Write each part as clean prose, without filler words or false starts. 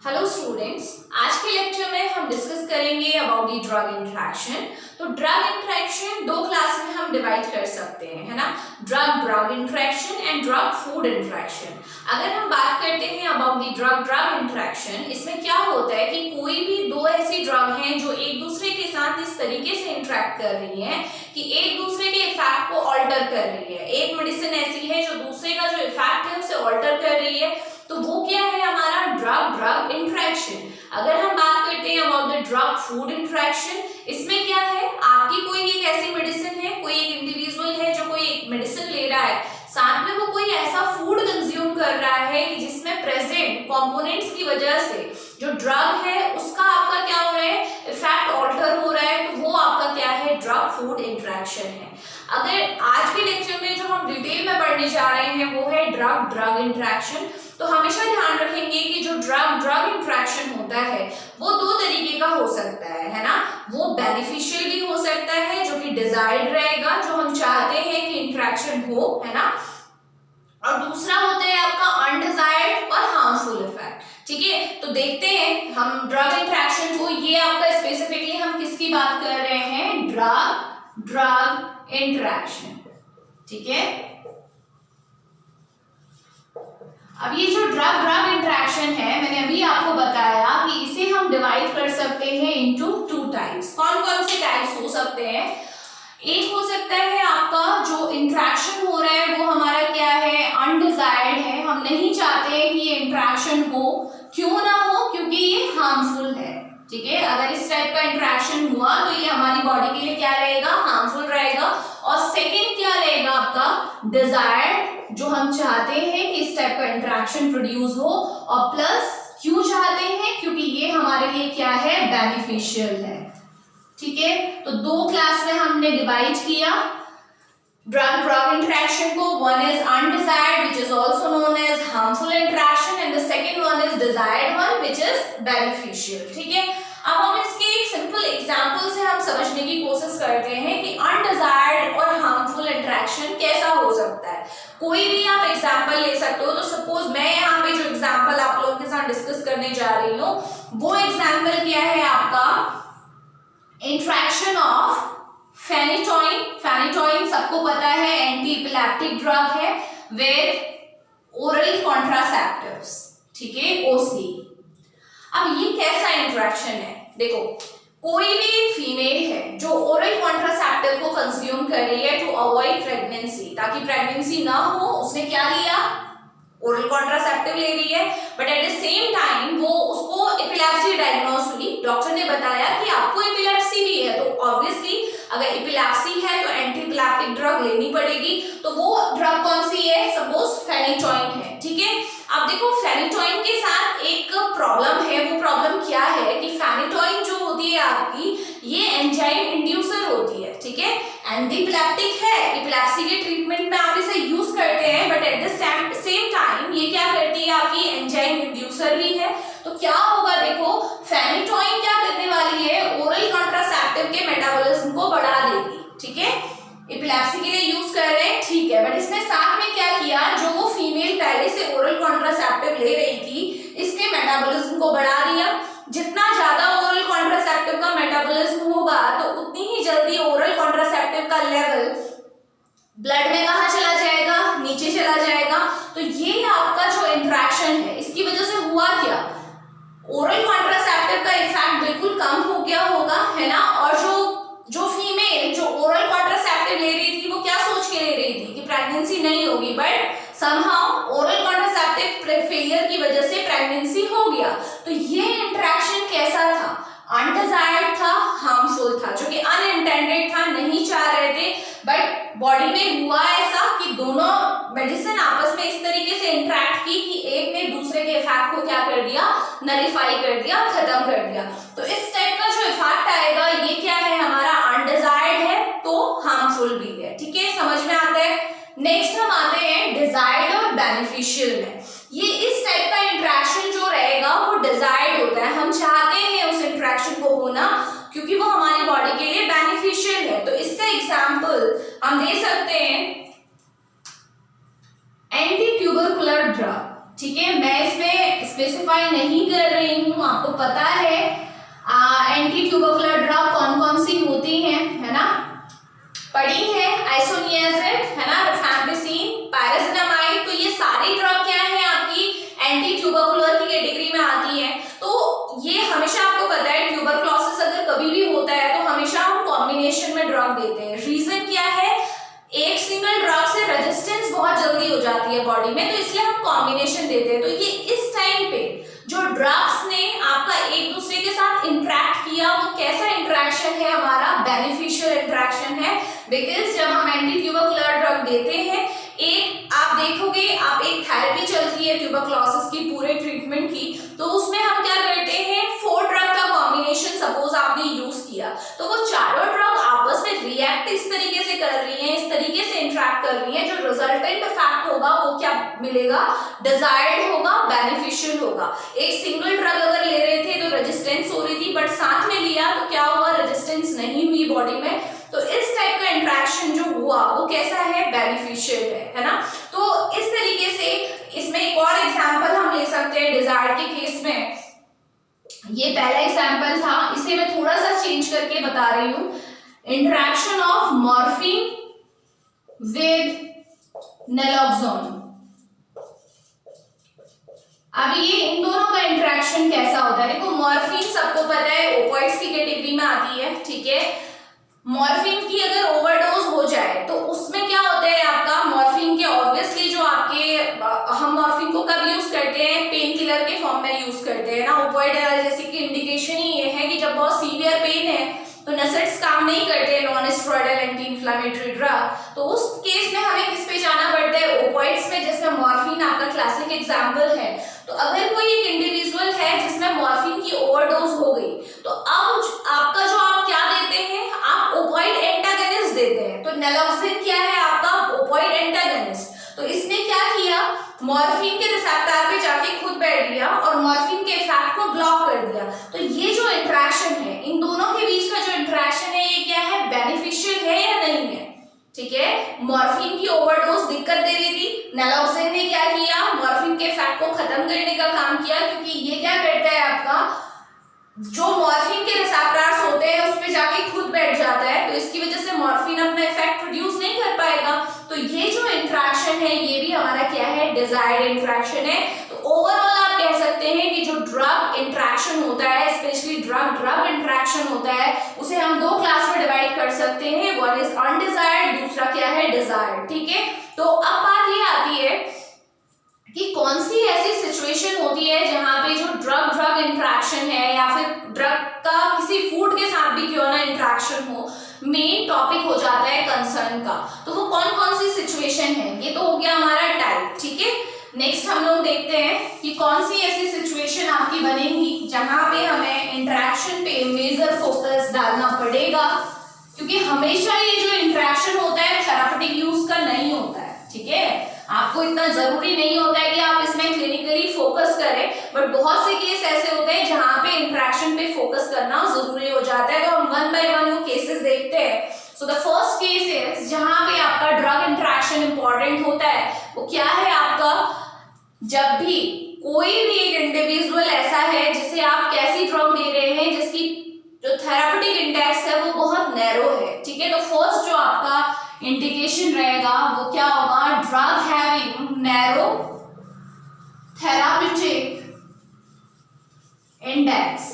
Hello students, आज के lecture में हम डिस्कस करेंगे अबाउट द ड्रग इंटरेक्शन। तो ड्रग इंटरेक्शन दो क्लास में हम डिवाइड कर सकते हैं, है ना। Drug interaction and drug food interaction. अगर हम बात करते हैं अबाउट द ड्रग इंटरेक्शन, इसमें क्या होता है कि कोई भी दो ऐसी ड्रग हैं जो एक दूसरे के साथ इस तरीके से इंटरेक्ट कर रही हैं कि एक दूसरे के इफेक्ट को ऑल्टर कर रही है। एक मेडिसिन ऐसी है जो दूसरे का जो इफेक्ट है उसे ऑल्टर कर रही है, तो वो क्या है हमारा ड्रग इंटरेक्शन। अगर हम बात करते हैं about the drug food interaction, इसमें क्या है, आपकी कोई एक ऐसी मेडिसिन है, कोई एक इंडिविजुअल है जो कोई एक मेडिसिन ले रहा है, साथ में वो कोई ऐसा फूड कंज्यूम कर रहा है कि जिसमें प्रेजेंट कंपोनेंट्स की वजह से जो ड्रग है उसका आपका क्या हो रहा है, इफेक्ट ऑल्टर हो रहा है, तो वो आपका क्या है, ड्रग फूड इंटरेक्शन है। अगर आज के लेक्चर में जो हम डिटेल में पढ़ने जा रहे हैं वो है ड्रग इंटरेक्शन। तो हमेशा ध्यान रखेंगे कि जो ड्रग इंटरेक्शन होता है वो दो तरीके का हो सकता है ना। वो बेनिफिशियल भी हो सकता है जो कि डिजायर्ड रहेगा, जो हम चाहते हैं कि इंटरेक्शन हो, है ना। और दूसरा होता है आपका अनडिजायर्ड और हार्मफुल इफेक्ट। ठीक है, तो देखते हैं हम ड्रग इंटरेक्शन को। ये आपका स्पेसिफिकली हम किसकी बात कर रहे हैं, ड्रग इंटरेक्शन। ठीक है, अब ये जो ड्रग इंटरेक्शन है, मैंने अभी आपको बताया कि इसे हम डिवाइड कर सकते हैं इनटू टू टाइप्स। कौन कौन से टाइप्स हो सकते हैं, एक हो सकता है आपका जो इंटरेक्शन हो रहा है वो हमारा क्या है, अनडिजायर्ड है, हम नहीं चाहते कि ये इंटरेक्शन हो। क्यों ना हो, क्योंकि ये हार्मफुल है। ठीक है, अगर इस टाइप का इंटरेक्शन हुआ तो ये हमारी बॉडी के लिए क्या रहेगा, हार्मफुल रहेगा। और सेकेंड क्या रहेगा आपका, डिजायर्ड, जो हम चाहते हैं कि इस टाइप का इंटरेक्शन प्रोड्यूस हो। और प्लस क्यों चाहते हैं, क्योंकि ये हमारे लिए क्या है, बेनिफिशियल है। ठीक है, तो दो क्लास में हमने डिवाइड किया ड्रग इंटरेक्शन को। One is undesired which is also known as harmful interaction and the second one is desired one which is beneficial. ठीक है, अब हम इसके एक सिंपल एग्जांपल से हम समझने की कोशिश करते हैं कि अनडिजायर्ड और हार्मफुल इंटरेक्शन कैसा हो सकता है। कोई भी आप एग्जांपल ले सकते हो। तो सपोज मैं यहाँ पे जो एग्जांपल आप लोगों के साथ डिस्कस करने जा रही हूँ वो एग्जांपल क्या है आपका, इंटरेक्शन ऑफ फेनिटोइन सबको पता है एंटी इपिलेप्टिक ड्रग है, विद ओरल कॉन्ट्रासेप्टिव्स। ठीक है, ओसी। अब ये कैसा इंटरेक्शन है, देखो कोई भी फीमेल है जो ओरल कॉन्ट्रासेप्टिव को कंज्यूम कर रही है टू अवॉइड प्रेगनेंसी, ताकि प्रेगनेंसी ना हो, उसने क्या लिया, ओरल कॉन्ट्रासेप्टिव ले रही है, but at the same time वो उसको एपिलेप्सी डायग्नोज हुई, डॉक्टर ने बताया कि आपको एपिलेप्सी भी है। तो ऑब्वियसली अगर एपिलेप्सी है तो एंटी एपिलेप्टिक ड्रग लेनी पड़ेगी। तो वो ड्रग कौन सी है, सपोज फेनिटोइन है। ठीक है, अब देखो फेनिटोइन के साथ एक प्रॉब्लम है। वो प्रॉब्लम क्या है कि फेनिटोइन जो होती है आपकी, ये एंजाइम इंड्यूसर होती है। ठीक है, एंटी एपिलेप्टिक है, एपिलेप्सी के ट्रीटमेंट में आप इसे यूज करते हैं, but at the same time ये क्या करती है, आपकी एंजाइम इंड्यूसर भी है। तो क्या होगा, देखो फेनिटोइन क्या करने वाली है, ओरल कॉन्ट्रासेप्टिव के मेटाबॉलिज्म को बढ़ा देगी। ठीक है, एपिलेप्सी के लिए यूज कर रहे हैं, ठीक है, बट इसने साथ में क्या किया, जो वो फीमेल पहले से ओरल कॉन्ट्रासेप्टिव ले रही थी इसके मेटाबॉलिज्म को बढ़ा दिया। जितना ज्यादा ओरल कॉन्ट्रासेप्टिव का मेटाबॉलिज्म होगा तो उतनी ही जल्दी ओरल कॉन्ट्रासेप्टिव का लेवल ब्लड में कहाँ चला जाएगा, नीचे चला जाएगा। तो ये आपका जो इंटरेक्शन है इसकी वजह से हुआ क्या, ओरल कॉन्ट्रासेप्टिव का इफेक्ट बिल्कुल कम हो गया होगा, है ना। और जो फीमेल जो ओरल कॉन्ट्रासेप्टिव ले रही थी वो क्या सोच के ले रही थी कि प्रेगनेंसी नहीं होगी, but somehow oral contraceptive failure की वजह से प्रेगनेंसी हो गया। तो ये इंटरेक्शन कैसा था, अनडिजायर्ड था, हार्मफुल था, जो कि अनइंटेंडेड था, नहीं चाह रहे थे, बट बॉडी में हुआ ऐसा कि दोनों मेडिसिन आपस में इस तरीके से इंटरेक्ट की कि एक ने दूसरे के इफेक्ट को क्या कर दिया, नलिफाई कर दिया, खत्म कर दिया। तो इस टाइप का जो इफेक्ट आएगा ये क्या है, हमारा अनडिजायर्ड है तो हार्मफुल भी है। ठीक है, समझ में आता है। नेक्स्ट हम आते हैं डिजायर्ड और बेनिफिशियल में। ये इस टाइप का इंटरेक्शन जो रहेगा वो डिजायर्ड होता है, हम चाहते हैं उस इंटरेक्शन को होना क्योंकि वो हमारी बॉडी के लिए बेनिफिशियल है। तो इसका एग्जांपल हम दे सकते हैं एंटी ट्यूबरकुलर ड्रग। ठीक है, मैं इसमें स्पेसिफाई नहीं कर रही हूँ, आपको पता है एंटी ट्यूबरकुलर ड्रग कौन कौन सी होती हैं, है ना, पढ़ी है, आइसोनियाजिड, है ना, रिफैम्पिसिन, पायरासिटामाइड। तो ये सारी ड्रग क्या है आपकी एंटी ट्यूबरकुलर की कैटेगरी में आती है। तो ये हमेशा आपको पता है ट्यूबरकुलोसिस अगर कभी भी होता है तो हमेशा हम कॉम्बिनेशन में ड्रग देते हैं। रीजन क्या है, एक सिंगल ड्रग से रेजिस्टेंस बहुत जल्दी हो जाती है बॉडी में, तो इसलिए हम कॉम्बिनेशन देते हैं। तो ये इस टाइम पे जो ड्रग्स ने आपका एक दूसरे के साथ इंटरेक्ट किया, वो कैसा इंटरेक्शन है हमारा, बेनिफिशियल इंटरेक्शन है। बिकॉज जब हम एंटी ट्यूबरकुलर ड्रग देते हैं, एक आप देखोगे, आप एक थेरेपी चलती है ट्यूबरकुलोसिस की पूरे ट्रीटमेंट की, तो उसमें हम क्या करते हैं, 4 ड्रग का कॉम्बिनेशन सपोज आपने यूज किया, तो वो चारों ड्रग आपस में रिएक्ट इस तरीके से कर रही हैं, इस तरीके से इंटरेक्ट कर रही हैं, जो रिजल्टेंट इफेक्ट होगा वो क्या मिलेगा, डिजायर्ड होगा, बेनिफिशियल होगा। एक सिंगल ड्रग अगर ले रहे थे तो रेजिस्टेंस हो रही थी, बट साथ में लिया तो क्या हुआ, रेजिस्टेंस नहीं हुई बॉडी में। तो इस टाइप का इंटरेक्शन जो हुआ वो कैसा है, बेनिफिशियल है ना। तो इस तरीके से इसमें एक और एग्जांपल हम ले सकते हैं डिजायर्ड के केस में। ये पहला एग्जांपल था, इसे मैं थोड़ा सा चेंज करके बता रही हूं। Interaction of morphine with naloxone. अब ये इन दोनों का इंटरेक्शन कैसा होता है, देखो मॉर्फिन सबको पता है ओपिएट्स की कैटेगरी में आती है, ठीक है। मॉर्फिन की अगर ओवरडोज हो जाए तो उसमें क्या होता है आपका, मॉर्फिन के ऑब्वियसली जो आपके, हम मॉर्फिन को कब यूज करते हैं, पेन किलर के फॉर्म में यूज करते हैं ना। ओपिएट एनाल्जेसिक की इंडिकेशन ही ये है कि जब बहुत सीवियर पेन है तो नसेट्स काम नहीं करते, non steroidal anti inflammatory drug, तो उस केस में हमें किस पे जाना पड़ता है, ओपिएट्स में, जिसमें मॉर्फिन आपका क्लासिक एग्जांपल है। तो अगर कोई एक इंडिविजुअल है जिसमें मॉर्फिन की ओवरडोज हो गई, तो अब आपका जो आप क्या देते हैं, आप ओपिएट एंटागनिस्ट देते हैं। तो नैलोक्सिन क्या है आपका, ओपिएट एंटागनिस्ट। तो इसने क्या किया, मॉर्फिन के रिसेप्टर पे जाके खुद बैठ गया और मॉर्फिन के इफेक्ट को ब्लॉक कर दिया। तो ये जो इंटरेक्शन है, इन दोनों के बीच का जो इंटरेक्शन है, ये क्या है, बेनिफिशियल है या नहीं है, ठीक है। मॉर्फिन की ओवरडोज दिक्कत दे रही थी, नैलोक्सिन ने क्या किया, मॉर्फिन के इफेक्ट को खत्म करने का काम किया, क्योंकि ये क्या करता है आपका, जो मॉर्फिन के रिसेप्टर्स होते हैं उस पे जाके खुद बैठ जाता है, तो इसकी वजह से मॉर्फिन अपना इफेक्ट प्रोड्यूस नहीं कर पाएगा। तो ये जो इंटरेक्शन है ये भी हमारा क्या है, डिजायर्ड इंटरेक्शन है। तो ओवरऑल आप कह सकते हैं कि जो ड्रग इंटरेक्शन होता है, स्पेशली ड्रग ड्रग इंटरेक्शन होता है, उसे हम 2 क्लास में डिवाइड कर सकते हैं, वन इज अनडिजायर्ड, दूसरा क्या है, डिजायर्ड, ठीक है। तो अब बात ये आती है कि कौन सी ऐसी सिचुएशन होती है जहां पे जो ड्रग ड्रग इंटरेक्शन है, या फिर ड्रग का किसी फूड के साथ भी क्यों ना इंटरेक्शन हो, मेन टॉपिक हो जाता है कंसर्न का। तो वो कौन कौन सी सिचुएशन है, ये तो हो गया हमारा टाइप, ठीक है। नेक्स्ट हम लोग देखते हैं कि कौन सी ऐसी सिचुएशन आपकी बनेगी जहां पे हमें इंटरेक्शन पे मेजर फोकस डालना पड़ेगा, क्योंकि हमेशा ये जो इंटरेक्शन होता है थेराप्यूटिक यूज का नहीं होता है, ठीक है। आपको इतना जरूरी नहीं होता है कि आप इसमें क्लिनिकली फोकस करें, बट बहुत से केस ऐसे होते हैं जहां पे इंटरेक्शन पे फोकस करना जरूरी हो जाता है। तो हम वन बाय वन वो केसेस देखते हैं। So the first case is जहां पे आपका ड्रग इंटरेक्शन इंपॉर्टेंट होता है, वो क्या है आपका, जब भी कोई भी एक इंडिविजुअल ऐसा है जिसे आप कैसी ड्रग दे रहे हैं जिसकी जो थेराप्यूटिक इंडेक्स है वो बहुत नैरो है, ठीक है। तो फर्स्ट जो आपका इंडिकेशन रहेगा वो क्या होगा, drug having narrow therapeutic index.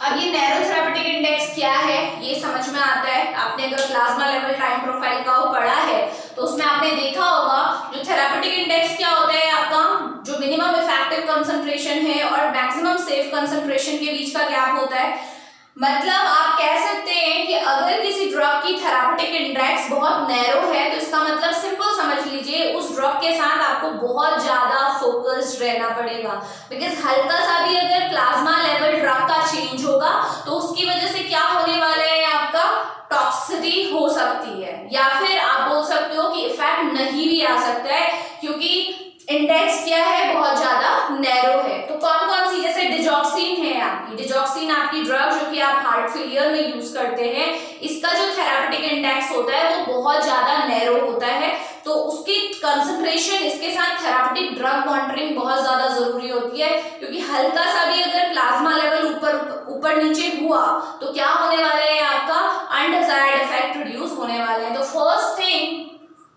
अब ये नैरो थेराप्यूटिक इंडेक्स क्या है ये समझ में आता है, आपने अगर प्लाज्मा लेवल टाइम प्रोफाइल का वो पढ़ा है तो उसमें आपने देखा होगा जो थेराप्यूटिक इंडेक्स क्या होता है आपका, जो मिनिमम इफेक्टिव कंसंट्रेशन है और मैक्सिमम सेफ कंसंट्रेशन के बीच का गैप होता है। मतलब आप कह सकते हैं कि अगर किसी ड्रग की थेराप्यूटिक इंडेक्स बहुत नैरो है तो इसका मतलब सिंपल समझ लीजिए उस ड्रग के साथ आपको बहुत ज्यादा फोकस्ड रहना पड़ेगा। बिकॉज हल्का सा भी अगर प्लाज्मा लेवल ड्रग का चेंज होगा तो उसकी वजह से क्या होने वाला है, आपका टॉक्सिसिटी हो सकती है, या फिर आप बोल सकते हो कि इफेक्ट नहीं भी आ सकता है, क्योंकि इंडेक्स क्या है, बहुत ज्यादा नैरो है। तो कौन कौन सी, जैसे डिजॉक्सिन है आपकी, डिजॉक्सिन आपकी ड्रग जो कि आप हार्ट फेलियर में यूज करते हैं, इसका जो थेराप्यूटिक इंडेक्स होता है वो बहुत ज्यादा नैरो होता है। तो उसकी कंसंट्रेशन इसके साथ थेराप्यूटिक ड्रग मॉनिटरिंग बहुत ज्यादा जरूरी होती है, क्योंकि हल्का सा भी अगर प्लाज्मा लेवल ऊपर नीचे हुआ तो क्या होने वाला है, आपका अनडिजायर्ड इफेक्ट प्रोड्यूस होने वाले हैं। तो फर्स्ट थिंग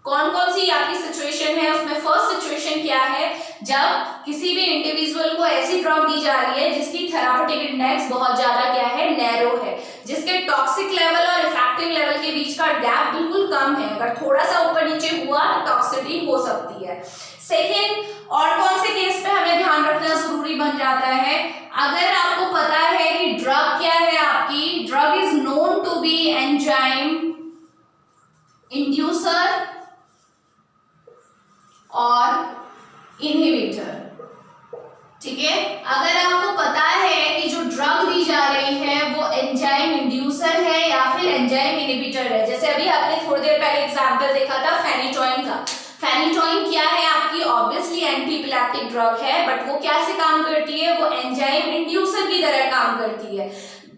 कौन कौन सी आपकी सिचुएशन है, उसमें फर्स्ट सिचुएशन क्या है, जब किसी भी इंडिविजुअल को ऐसी ड्रग दी जा रही है जिसकी थेराप्यूटिक इंडेक्स बहुत ज्यादा क्या है, नैरो है, जिसके टॉक्सिक लेवल और इफेक्टिव लेवल के बीच का गैप बिल्कुल कम है, अगर थोड़ा सा ऊपर नीचे हुआ तो टॉक्सिसिटी हो सकती है। सेकेंड, और कौन से केस पे हमें ध्यान रखना जरूरी बन जाता है, अगर आपको पता है कि ड्रग क्या है, आपकी drug is known to be enzyme inducer और इनहिबिटर, ठीक है। अगर आपको पता है कि जो ड्रग दी जा रही है वो एंजाइम इंड्यूसर है या फिर एंजाइम इनहिबिटर है, जैसे अभी आपने थोड़ी देर पहले एग्जांपल देखा था फेनिटोइन का। फेनिटोइन क्या है, आपकी ऑब्वियसली एंटी इपिलेप्टिक ड्रग है, बट वो कैसे काम करती है, वो एंजाइम इंड्यूसर की तरह काम करती है।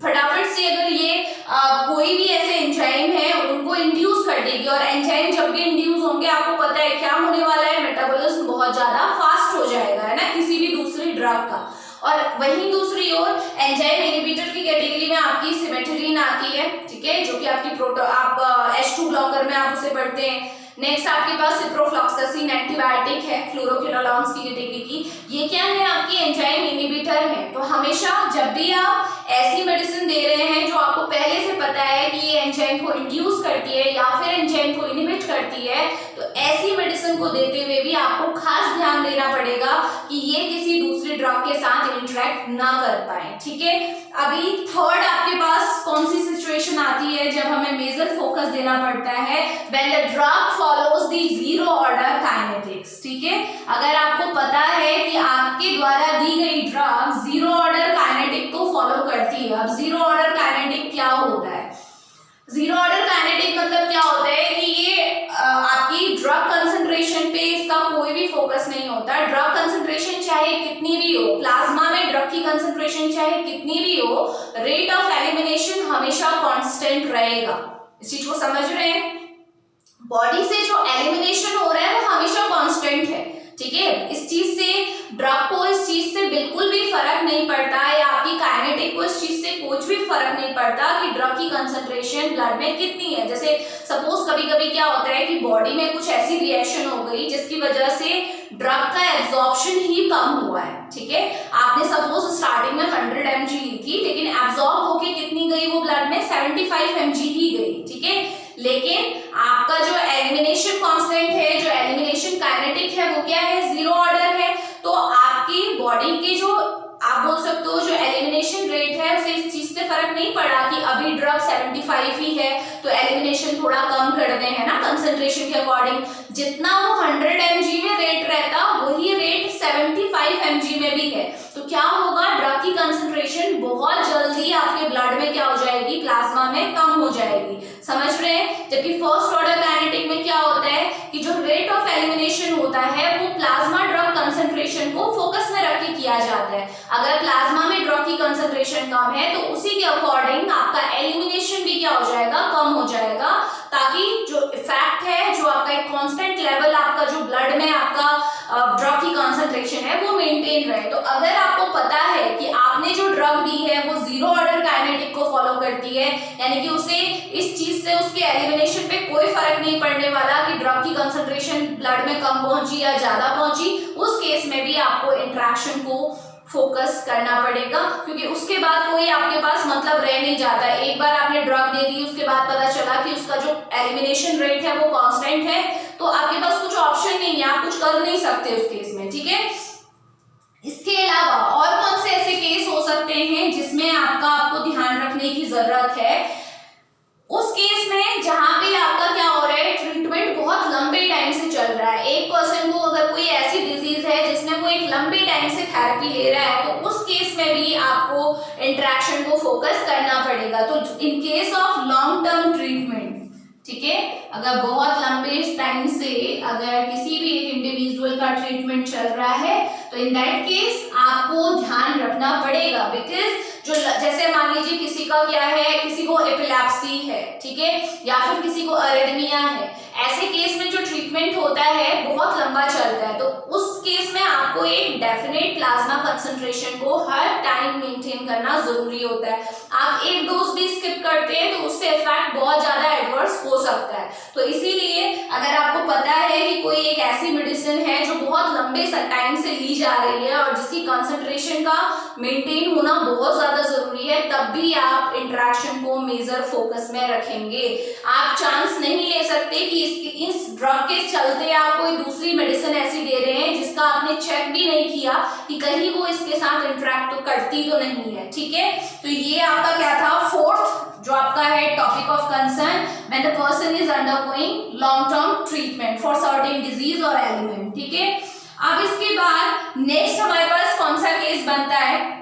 फटाफट से अगर ये कोई भी ऐसे एंजाइम है उनको इंड्यूस कर देगी, और एंजाइम जब भी इंड्यूस होंगे आपको पता है क्या होने वाला है, मेटाबॉलिज्म बहुत ज्यादा फास्ट हो जाएगा, है ना, किसी भी दूसरी ड्रग का। और वहीं दूसरी ओर एंजाइम इनहिबिटर की कैटेगरी में आपकी सिमेट्रिन आती है, ठीक है, जो कि आपकी आप H2 ब्लॉकर में आप उसे पढ़ते हैं। नेक्स्ट आपके पास सिप्रोफ्लॉक्सासिन एंटीबायोटिक है, फ्लोरोक्विनोलोन्स की कैटेगरी की, ये क्या है, आपकी एंजाइम इनहिबिटर है। तो हमेशा जब भी आप ऐसी मेडिसिन दे रहे हैं जो आपको पहले से पता है कि ये एंजाइम को इंड्यूस करती है या फिर एंजाइम को इनहिबिट करती है, तो ऐसी मेडिसिन को देते हुए भी आपको खास ध्यान देना पड़ेगा कि ये किसी दूसरी ड्रग के साथ इंटरेक्ट ना कर पाए, ठीक है। अभी थर्ड आपके पास कौन सी सिचुएशन आती है जब हमें मेजर फोकस देना पड़ता है, when the drug follows the zero order kinetics, ठीक है। अगर आपको पता है कि आपके द्वारा दी गई ड्रग जीरो ऑर्डर काइनेटिक को फॉलो करती है। अब जीरो ऑर्डर काइनेटिक क्या होता है, जीरो ऑर्डर काइनेटिक मतलब क्या होता है कि ये आपकी ड्रग कंसंट्रेशन पे इसका कोई भी फोकस नहीं होता। ड्रग कंसंट्रेशन चाहे कितनी भी हो, प्लाज्मा में ड्रग की कंसंट्रेशन चाहे कितनी भी हो, रेट ऑफ एलिमिनेशन हमेशा कांस्टेंट रहेगा। इस चीज को समझ रहे हैं, बॉडी से जो एलिमिनेशन हो रहा है वो हमेशा कांस्टेंट है, ठीक है। इस चीज से ड्रग को इस चीज से बिल्कुल भी फर्क नहीं पड़ता, या आपकी काइनेटिक को इस चीज से कुछ भी फर्क नहीं पड़ता कि ड्रग की कंसंट्रेशन ब्लड में कितनी है। जैसे सपोज कभी कभी क्या होता है कि बॉडी में कुछ ऐसी रिएक्शन हो गई जिसकी वजह से ड्रग का एब्जॉर्प्शन ही कम हुआ है, ठीक है। आपने सपोज स्टार्टिंग में 100 mg ली थी, लेकिन एब्जॉर्ब होके कितनी गई वो ब्लड में, 75 mg ही गई, ठीक है। लेकिन आपका जो एलिमिनेशन कांस्टेंट है, जो एलिमिनेशन काइनेटिक है, वो क्या है, जीरो ऑर्डर है। तो आपकी बॉडी के जो आप बोल सकते हो जो एलिमिनेशन रेट है उसे इस चीज से फर्क नहीं पड़ा कि अभी ड्रग 75 ही है तो एलिमिनेशन थोड़ा कम कर दें, है ना, कंसंट्रेशन के अकॉर्डिंग। जितना वो 100 mg में रेट रहता वही रेट 75 mg में भी है, तो क्या होगा, ड्रग की कंसंट्रेशन बहुत जल्दी आपके ब्लड में क्या हो जाएगी, प्लाज्मा में कम हो जाएगी, समझ रहे हैं। जबकि फर्स्ट ऑर्डर काइनेटिक में क्या होता है कि जो रेट ऑफ एलिमिनेशन होता है वो प्लाज्मा ड्रग कंसंट्रेशन को फोकस में रख के किया जाता है। अगर प्लाज्मा में ड्रग की कंसंट्रेशन कम है तो उसी के अकॉर्डिंग आपका एलिमिनेशन भी क्या हो जाएगा, कम हो जाएगा, ताकि जो इफेक्ट है, जो आपका एक कांस्टेंट लेवल आपका जो ब्लड में आपका ड्रग की कंसंट्रेशन है वो मेंटेन रहे। तो अगर आपको पता है कि आपने जो ड्रग दी है वो जीरो ऑर्डर काइनेटिक को फॉलो करती है, यानी कि उसे इस चीज से उसके एलिमिनेशन पे कोई फर्क नहीं पड़ने वाला कि ड्रग की कंसंट्रेशन ब्लड में कम पहुंची या ज्यादा पहुंची, उस केस में भी आपको इंटरेक्शन को फोकस करना पड़ेगा, क्योंकि उसके बाद कोई आपके पास मतलब रह नहीं जाता। एक बार आपने ड्रग दे दी, उसके बाद पता चला कि उसका जो एलिमिनेशन रेट है वो कांस्टेंट है, तो आपके पास कुछ ऑप्शन नहीं है, आप कुछ कर नहीं सकते उस केस में, ठीक है। इसके अलावा और कौन से ऐसे केस हो सकते हैं जिसमें आपको ध्यान रखने की जरूरत है, उस केस में जहां पे आपका क्या हो रहा है, ट्रीटमेंट बहुत लंबे टाइम से चल रहा है। एक पर्सन को अगर कोई ऐसी डिजीज है जिसमें वो एक लंबे टाइम से थेरेपी ले रहा है, तो उस केस में भी आपको इंटरेक्शन को फोकस करना पड़ेगा। तो in case of long term treatment, ठीक है, अगर बहुत लंबे टाइम से अगर किसी भी एक इंडिविजुअल मॉलिक्यूल का ट्रीटमेंट चल रहा है, तो इन दैट केस आपको ध्यान रखना पड़ेगा, बिकॉज जो जैसे मान लीजिए किसी का क्या है, किसी को एपिलेप्सी है, ठीक है, या फिर किसी को अरेथमिया है, ऐसे केस में जो ट्रीटमेंट होता है बहुत लंबा चलता है, तो उस केस में आपको एक डेफिनेट प्लाज्मा कंसंट्रेशन को हर टाइम मेंटेन करना जरूरी होता है। आप एक डोज भी स्किप करते हैं तो उससे इफेक्ट बहुत ज्यादा एडवर्स हो सकता है। तो इसीलिए अगर आपको पता है कि कोई एक ऐसी मेडिसिन है जो बहुत लंबे टाइम से ली जा रही है और जिसकी कंसंट्रेशन का मेंटेन होना बहुत ज्यादा जरूरी है, तब भी आप इंटरेक्शन को मेजर फोकस में रखेंगे। आप चांस नहीं ले सकते कि इस ड्रग के चलते आप कोई दूसरी मेडिसिन ऐसी दे रहे हैं जिसका आपने चेक भी नहीं किया कि कहीं वो इसके साथ इंटरेक्ट तो करती तो नहीं है, ठीक है। तो ये आपका क्या था, फोर्थ जो आपका है topic of concern, when the person is undergoing long term treatment for certain disease और एलिमेंट, ठीक है। अब इसके बाद नेक्स्ट हमारे पास कौन सा केस बनता है,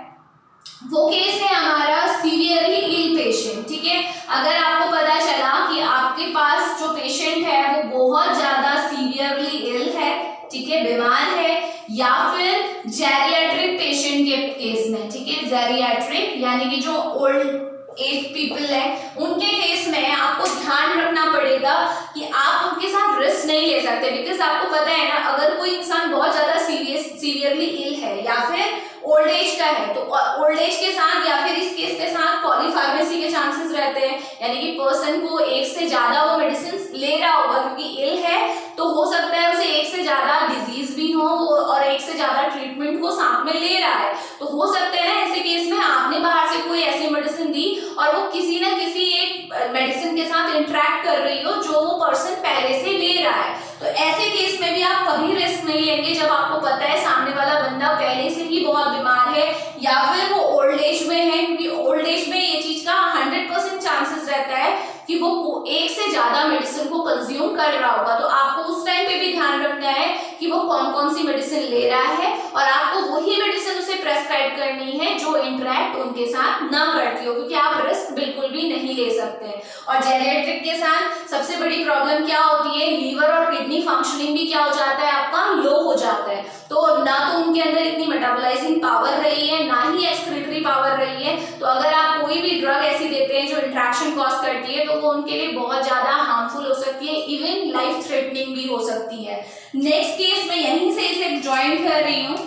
वो केस है हमारा सीवियरली इल पेशेंट, ठीक है। अगर आपको पता चला कि आपके पास जो पेशेंट है वो बहुत ज्यादा सीवियरली इल है, ठीक है, बीमार है, या फिर जेरियाट्रिक पेशेंट के केस में, ठीक है, जेरियाट्रिक यानी कि जो ओल्ड एज पीपल है उनके केस में आपको ध्यान रखना पड़ेगा कि आप उनके साथ रिस्क नहीं ले सकते, बिकॉज आपको पता है ना, अगर कोई इंसान बहुत ज्यादा सीवियरली इल है या फिर ओल्ड एज का है, तो ओल्ड एज के साथ या फिर इस केस के साथ पॉलीफार्मेसी के चांसेस रहते हैं, यानी कि पर्सन को एक से ज्यादा वो मेडिसिन ले रहा होगा, क्योंकि इल है तो हो सकता है उसे एक से ज्यादा डिजीज भी हो और एक से ज्यादा ट्रीटमेंट को साथ में ले रहा है, तो हो सकता है ना ऐसे केस में आपने बाहर से कोई ऐसी मेडिसिन दी और वो किसी ना किसी एक मेडिसिन के साथ इंटरेक्ट कर रही हो जो वो पर्सन पहले से ले रहा है, तो ऐसे केस में भी आप कभी रिस्क नहीं लेंगे जब आपको पता है सामने वाला बंदा पहले से ही बहुत बीमार है या फिर वो ओल्ड एज में है, क्योंकि ओल्ड एज में ये चीज का 100% चांसेस रहता है कि वो एक से ज्यादा मेडिसिन को कंज्यूम कर रहा होगा, तो आपको उस टाइम पे भी ध्यान रखना है कि वो कौन कौन सी मेडिसिन ले रहा है और आपको वही मेडिसिन उसे प्रेस्क्राइब करनी है जो इंटरेक्ट उनके साथ ना करती हो, क्योंकि आप रिस्क बिल्कुल भी नहीं ले सकते। और जेरियाट्रिक के साथ सबसे बड़ी प्रॉब्लम क्या होती है, लीवर और किडनी फंक्शनिंग भी क्या हो जाता है, आपका लो हो जाता है, तो ना तो उनके अंदर इतनी मेटाबोलाइजिंग पावर रही है ना ही एक्सक्रीटरी पावर रही है, तो अगर आप कोई भी ड्रग ऐसी देते हैं जो इंट्रैक्शन कॉज करती है तो वो उनके लिए बहुत ज्यादा हार्मफुल हो सकती है, इवन लाइफ थ्रेटनिंग भी हो सकती है। नेक्स्ट केस मैं यहीं से इसे ज्वाइन कर रही हूँ,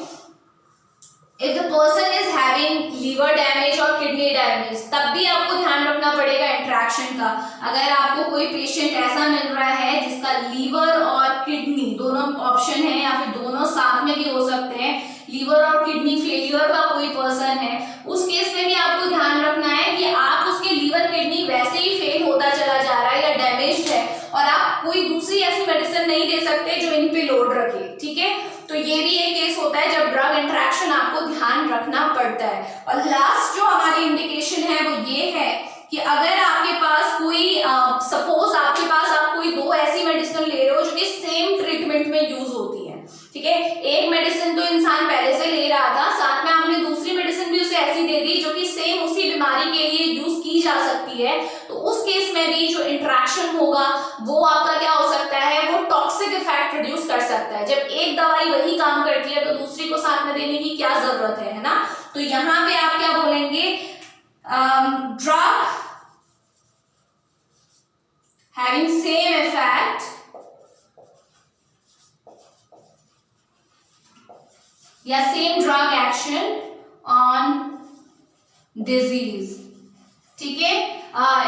if the person is having liver damage और किडनी डैमेज, तब भी आपको ध्यान रखना पड़ेगा इंट्रैक्शन का। अगर आपको कोई पेशेंट ऐसा मिल रहा है जिसका लीवर और किडनी दोनों ऑप्शन है या फिर दोनों साथ में भी हो सकते हैं, लीवर और किडनी फेलियर का कोई पर्सन है, उस केस में भी आपको ध्यान रखना है कि आप उसके लीवर किडनी वैसे ही फेल होता चला जा रहा है या डैमेज्ड है और आप कोई दूसरी ऐसी मेडिसिन नहीं दे सकते जो इन पे लोड रखे, ठीक है। तो ये भी एक केस होता है जब ड्रग इंटरेक्शन आपको ध्यान रखना पड़ता है। और लास्ट जो हमारी इंडिकेशन है वो ये है कि अगर आपके पास कोई सपोज आपके पास आप कोई दो ऐसी मेडिसिन ले रहे हो जो कि सेम ट्रीटमेंट में यूज होती है, ठीक है, एक मेडिसिन तो इंसान पहले से ले रहा था, साथ में आपने दूसरी मेडिसिन भी उसे ऐसी दे दी जो कि सेम उसी बीमारी के लिए यूज की जा सकती है, तो उस केस में भी जो इंटरेक्शन होगा वो आपका क्या हो सकता है, वो टॉक्सिक इफेक्ट प्रोड्यूस कर सकता है। जब एक दवाई वही काम करती है तो दूसरी को साथ में देने की क्या जरूरत है ना। तो यहाँ पे आप क्या बोलेंगे, ड्रग having same effect या same drug action on disease, ठीक है।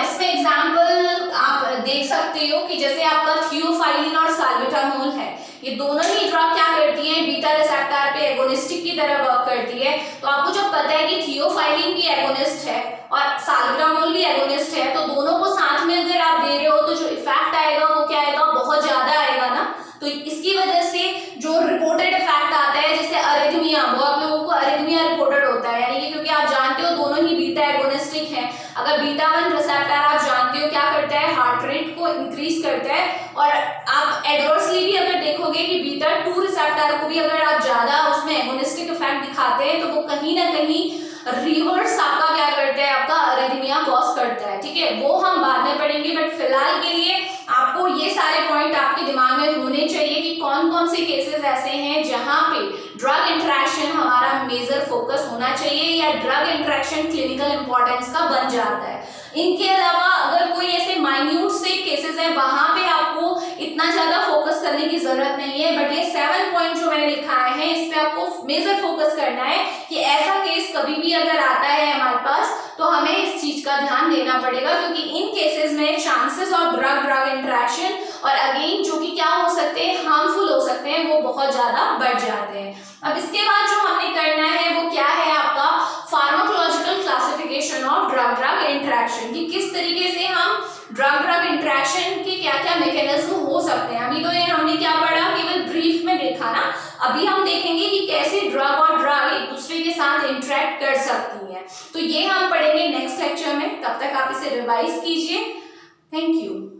इसमें एग्जाम्पल आप देख सकते हो कि जैसे आपका थियोफाइलिन और साल्बुटामोल है, ये दोनों ही ड्रग क्या करती हैं, बीटा रिसेप्टर पे एगोनिस्टिक की तरह वर्क करती है। तो आपको जब पता है कि थियोफाइलिन भी एगोनिस्ट है और साल्बुटामोल भी एगोनिस्ट है, तो दोनों को साथ में अगर आप दे रहे हो तो जो इफेक्ट आएगा वो क्या आएगा, बहुत ज्यादा आएगा ना। तो इसकी वजह से जो रिपोर्टेड इफेक्ट आता है जैसे अरिथमिया, वो आप लोगों को अरिथमिया रिपोर्टेड होता है, यानी कि क्योंकि आप जानते हो दोनों ही बीटा एगोनिस्टिक है। अगर बीटा 1 रिसेप्टर आप जानते हो क्या करता है, हार्ट रेट को इंक्रीज करता है, और आप एडवर्सली भी अगर देखोगे कि बीटा 2 रिसेप्टर को भी अगर आप ज्यादा उसमें एगोनिस्टिक इफेक्ट दिखाते हैं तो वो कहीं ना कहीं रिवर्स आपका क्या करता है, आपका अरिथमिया कॉज करता है, ठीक है। है वो हम बाद में पढ़ेंगे, बट फिलहाल के लिए आपको ये सारे पॉइंट आपके दिमाग में होने चाहिए कि कौन कौन से केसेस ऐसे हैं जहां पे ड्रग इंटरेक्शन हमारा मेजर फोकस होना चाहिए या ड्रग इंटरेक्शन क्लिनिकल इंपॉर्टेंस का बन जाता है। इनके अलावा अगर कोई ऐसे माइन्यूट से केसेस है वहां पे आपको इतना ज्यादा फोकस करने की जरूरत नहीं है, बट ये 7 पॉइंट जो मैंने लिखाए हैं इस पे आपको मेजर फोकस करना है कि ऐसा केस कभी भी अगर आता है हमारे पास तो हमें इस चीज का ध्यान देना पड़ेगा, क्योंकि इन केसेस में चांसेस ऑफ ड्रग इंटरेक्शन और अगेन जो कि क्या हो सकते हैं, हार्मफुल हो सकते हैं, वो बहुत ज्यादा बढ़ जाते हैं। अब इसके बाद जो हमने करना है वो क्या है आपका pharmacological classification of drug interaction, कि किस तरीके से हम ड्रग इंटरेक्शन के क्या क्या मैकेनिज्म हो सकते हैं। अभी तो ये हमने क्या पढ़ा, केवल ब्रीफ में देखा ना, अभी हम देखेंगे कि कैसे ड्रग और ड्रग एक दूसरे के साथ इंटरेक्ट कर सकती हैं। तो ये हम पढ़ेंगे नेक्स्ट लेक्चर में, तब तक आप इसे रिवाइज कीजिए। Thank you.